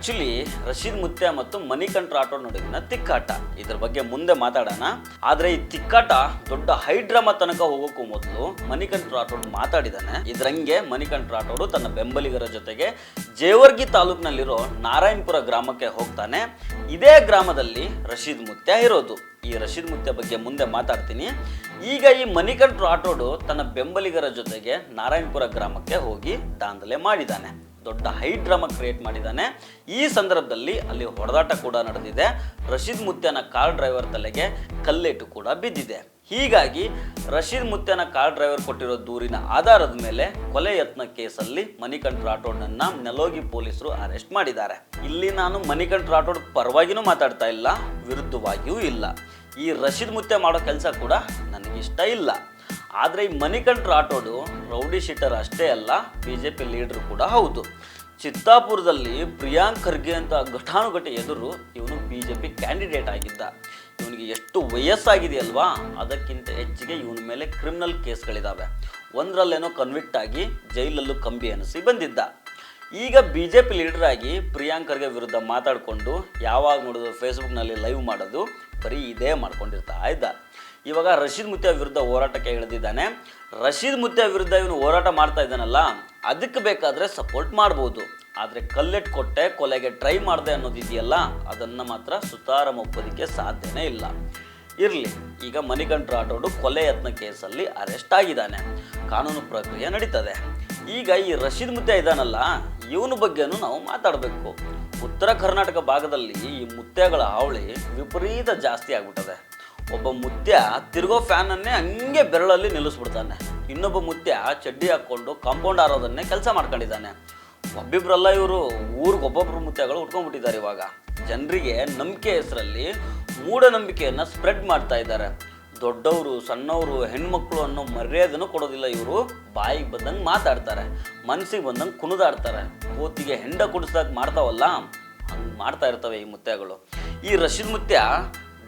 Actually Rashid ಮುತ್ಯ ಮತ್ತು ಮಣಿಕಂಠ ರಾಠೋಡ್ ನಡುವಿನ ತಿಕ್ಕಾಟ ಇದ್ರ ಬಗ್ಗೆ ಮುಂದೆ ಮಾತಾಡೋಣ. ಆದ್ರೆ ಈ ತಿಕ್ಕಾಟ ದೊಡ್ಡ ಹೈಡ್ರಾಮಾ ತನಕ ಹೋಗೋಕ್ಕೂ ಮೊದಲು ಮಣಿಕಂಠ ರಾಠೋಡ್ ಮಾತಾಡಿದಾನೆ. ಇದ್ರಂಗೆ ಮಣಿಕಂಠ ರಾಠೋಡ್ ತನ್ನ ಬೆಂಬಲಿಗರ ಜೊತೆಗೆ ಜೇವರ್ಗಿ ತಾಲೂಕಿನಲ್ಲಿರೋ ನಾರಾಯಣಪುರ ಗ್ರಾಮಕ್ಕೆ ಹೋಗ್ತಾನೆ. ಇದೇ ಗ್ರಾಮದಲ್ಲಿ ರಶೀದ್ ಮುತ್ಯ ಇರೋದು. ಈ ರಶೀದ್ ಮುತ್ಯ ಬಗ್ಗೆ ಮುಂದೆ ಮಾತಾಡ್ತೀನಿ. ಈಗ ಈ ಮಣಿಕಂಠ ರಾಠೋಡ್ ತನ್ನ ಬೆಂಬಲಿಗರ ಜೊತೆಗೆ ನಾರಾಯಣಪುರ ಗ್ರಾಮಕ್ಕೆ ಹೋಗಿ ದಾಂಧಲೆ ಮಾಡಿದ್ದಾನೆ. ದೊಡ್ಡ ಹೈಡ್ರಾಮಾ ಕ್ರಿಯೇಟ್ ಮಾಡಿದ್ದಾನೆ. ಈ ಸಂದರ್ಭದಲ್ಲಿ ಅಲ್ಲಿ ಹೊಡೆದಾಟ ಕೂಡ ನಡೆದಿದೆ. ರಶೀದ್ ಮುತ್ಯನ ಕಾರ್ ಡ್ರೈವರ್ ತಲೆಗೆ ಕಲ್ಲೇಟು ಕೂಡ ಬಿದ್ದಿದೆ. ಹೀಗಾಗಿ ರಶೀದ್ ಮುತ್ಯನ ಕಾರ್ ಡ್ರೈವರ್ ಕೊಟ್ಟಿರೋ ದೂರಿನ ಆಧಾರದ ಮೇಲೆ ಕೊಲೆ ಯತ್ನ ಕೇಸಲ್ಲಿ ಮಣಿಕಂಠ ರಾಠೋಡ್ನನ್ನ ನೆಲೋಗಿ ಪೊಲೀಸರು ಅರೆಸ್ಟ್ ಮಾಡಿದ್ದಾರೆ. ಇಲ್ಲಿ ನಾನು ಮಣಿಕಂಠ ರಾಠೋಡ್ ಪರವಾಗಿನೂ ಮಾತಾಡ್ತಾ ಇಲ್ಲ, ವಿರುದ್ಧವಾಗಿಯೂ ಇಲ್ಲ. ಈ ರಶೀದ್ ಮುತ್ಯ ಮಾಡೋ ಕೆಲಸ ಕೂಡ ನನಗಿಷ್ಟ ಇಲ್ಲ. ಆದರೆ ಈ ಮಣಿಕಂಠ ರಾಠೋಡ್ ರೌಡಿ ಶೀಟರ್ ಅಷ್ಟೇ ಅಲ್ಲ, ಬಿಜೆಪಿ ಲೀಡರ್ ಕೂಡ ಹೌದು. ಚಿತ್ತಾಪುರದಲ್ಲಿ ಪ್ರಿಯಾಂಕ್ ಖರ್ಗೆ ಅಂತ ಘಟಾನುಘಟಿ ಎದುರು ಇವನು ಬಿಜೆಪಿ ಕ್ಯಾಂಡಿಡೇಟ್ ಆಗಿದ್ದ. ಇವನಿಗೆ ಎಷ್ಟು ವಯಸ್ಸಾಗಿದೆಯಲ್ವಾ, ಅದಕ್ಕಿಂತ ಹೆಚ್ಚಿಗೆ ಇವನ ಮೇಲೆ ಕ್ರಿಮಿನಲ್ ಕೇಸ್ಗಳಿದ್ದಾವೆ. ಒಂದರಲ್ಲೇನೋ ಕನ್ವಿಕ್ಟ್ ಆಗಿ ಜೈಲಲ್ಲೂ ಕಂಬಿ ಅನಿಸಿ ಬಂದಿದ್ದ. ಈಗ ಬಿಜೆಪಿ ಲೀಡರ್ ಆಗಿ ಪ್ರಿಯಾಂಕ್ ಖರ್ಗೆ ವಿರುದ್ಧ ಮಾತಾಡಿಕೊಂಡು ಯಾವಾಗ ನೋಡಿದ್ರು ಫೇಸ್ಬುಕ್ನಲ್ಲಿ ಲೈವ್ ಮಾಡೋದು, ಬರೀ ಇದೇ ಮಾಡ್ಕೊಂಡಿರ್ತಾ ಇದ್ದ. ಇವಾಗ ರಶೀದ್ ಮುತ್ಯ ವಿರುದ್ಧ ಹೋರಾಟಕ್ಕೆ ಇಳಿದಿದ್ದಾನೆ. ರಶೀದ್ ಮುತ್ಯ ವಿರುದ್ಧ ಇವನು ಹೋರಾಟ ಮಾಡ್ತಾ ಇದ್ದಾನಲ್ಲ, ಅದಕ್ಕೆ ಬೇಕಾದರೆ ಸಪೋರ್ಟ್ ಮಾಡ್ಬೋದು. ಆದರೆ ಕಲ್ಲೆಟ್ ಕೊಟ್ಟೆ ಕೊಲೆಗೆ ಟ್ರೈ ಮಾಡಿದೆ ಅನ್ನೋದಿದೆಯಲ್ಲ, ಅದನ್ನು ಮಾತ್ರ ಸುತಾರಾಮ್ ಒಪ್ಪೋದಕ್ಕೆ ಸಾಧ್ಯನೇ ಇಲ್ಲ. ಇರಲಿ, ಈಗ ಮಣಿಕಂಠ ರಾಠೋಡ್ ಕೊಲೆ ಯತ್ನ ಕೇಸಲ್ಲಿ ಅರೆಸ್ಟ್ ಆಗಿದ್ದಾನೆ. ಕಾನೂನು ಪ್ರಕ್ರಿಯೆ ನಡೀತದೆ. ಈಗ ಈ ರಶೀದ್ ಮುತ್ಯ ಇದ್ದಾನಲ್ಲ, ಇವನ ಬಗ್ಗೆನೂ ನಾವು ಮಾತಾಡಬೇಕು. ಉತ್ತರ ಕರ್ನಾಟಕ ಭಾಗದಲ್ಲಿ ಈ ಮುತ್ಯಗಳ ಹಾವಳಿ ವಿಪರೀತ ಜಾಸ್ತಿ ಆಗ್ಬಿಟ್ಟದೆ. ಒಬ್ಬ ಮುತ್ಯ ತಿರುಗೋ ಫ್ಯಾನನ್ನೇ ಹಂಗೆ ಬೆರಳಲ್ಲಿ ನಿಲ್ಲಿಸ್ಬಿಡ್ತಾನೆ. ಇನ್ನೊಬ್ಬ ಮುತ್ಯ ಚಡ್ಡಿ ಹಾಕ್ಕೊಂಡು ಕಾಂಪೌಂಡ್ ಆರೋದನ್ನೇ ಕೆಲಸ ಮಾಡ್ಕೊಂಡಿದ್ದಾನೆ. ಒಬ್ಬಿಬ್ರಲ್ಲ, ಇವರು ಊರಿಗೆ ಒಬ್ಬೊಬ್ರು ಮುತ್ಯಗಳು ಉಟ್ಕೊಂಡ್ಬಿಟ್ಟಿದ್ದಾರೆ. ಇವಾಗ ಜನರಿಗೆ ನಂಬಿಕೆ ಹೆಸರಲ್ಲಿ ಮೂಢನಂಬಿಕೆಯನ್ನು ಸ್ಪ್ರೆಡ್ ಮಾಡ್ತಾ ಇದ್ದಾರೆ. ದೊಡ್ಡವರು ಸಣ್ಣವರು ಹೆಣ್ಮಕ್ಳು ಅನ್ನೋ ಮರ್ಯಾದೆನೂ ಕೊಡೋದಿಲ್ಲ. ಇವರು ಬಾಯಿಗೆ ಬಂದಂಗೆ ಮಾತಾಡ್ತಾರೆ, ಮನಸ್ಸಿಗೆ ಬಂದಂಗೆ ಕುಣಿದಾಡ್ತಾರೆ. ಕೋತಿಗೆ ಹೆಂಡ ಕುಡಿಸ್ದಾಗ ಮಾಡ್ತಾವಲ್ಲ, ಹಂಗೆ ಮಾಡ್ತಾ ಇರ್ತವೆ ಈ ಮುತ್ಯಗಳು. ಈ ರಶೀದ್ ಮುತ್ಯ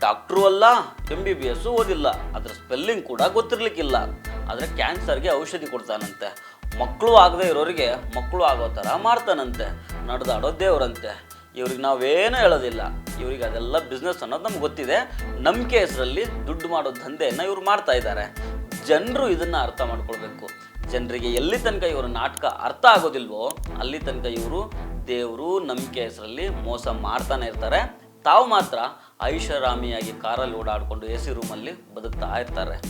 ಡಾಕ್ಟ್ರು ಅಲ್ಲ, MBBS ಓದಿಲ್ಲ, ಅದ್ರ ಸ್ಪೆಲ್ಲಿಂಗ್ ಕೂಡ ಗೊತ್ತಿರ್ಲಿಕ್ಕಿಲ್ಲ. ಆದರೆ ಕ್ಯಾನ್ಸರ್ಗೆ ಔಷಧಿ ಕೊಡ್ತಾನಂತೆ. ಮಕ್ಕಳು ಆಗದೆ ಇರೋರಿಗೆ ಮಕ್ಕಳು ಆಗೋ ಥರ ಮಾಡ್ತಾನಂತೆ. ನಡೆದಾಡೋ ದೇವರಂತೆ. ಇವ್ರಿಗೆ ನಾವೇನೂ ಹೇಳೋದಿಲ್ಲ. ಇವ್ರಿಗೆ ಅದೆಲ್ಲ ಬಿಸ್ನೆಸ್ ಅನ್ನೋದು ನಮ್ಗೆ ಗೊತ್ತಿದೆ. ನಂಬಿಕೆ ಹೆಸರಲ್ಲಿ ದುಡ್ಡು ಮಾಡೋ ದಂಧೆಯನ್ನು ಇವ್ರು ಮಾಡ್ತಾ ಇದ್ದಾರೆ. ಜನರು ಇದನ್ನು ಅರ್ಥ ಮಾಡ್ಕೊಳ್ಬೇಕು. ಜನರಿಗೆ ಎಲ್ಲಿ ತನಕ ಇವರ ನಾಟಕ ಅರ್ಥ ಆಗೋದಿಲ್ವೋ ಅಲ್ಲಿ ತನಕ ಇವರು ದೇವರು ನಂಬಿಕೆ ಹೆಸರಲ್ಲಿ ಮೋಸ ಮಾಡ್ತಾನೆ ಇರ್ತಾರೆ. ತಾವು ಮಾತ್ರ ಐಷಾರಾಮಿಯಾಗಿ ಕಾರಲ್ಲಿ ಓಡಾಡಿಕೊಂಡು AC ರೂಮಲ್ಲಿ ಬದುಕ್ತಾ ಇರ್ತಾರೆ.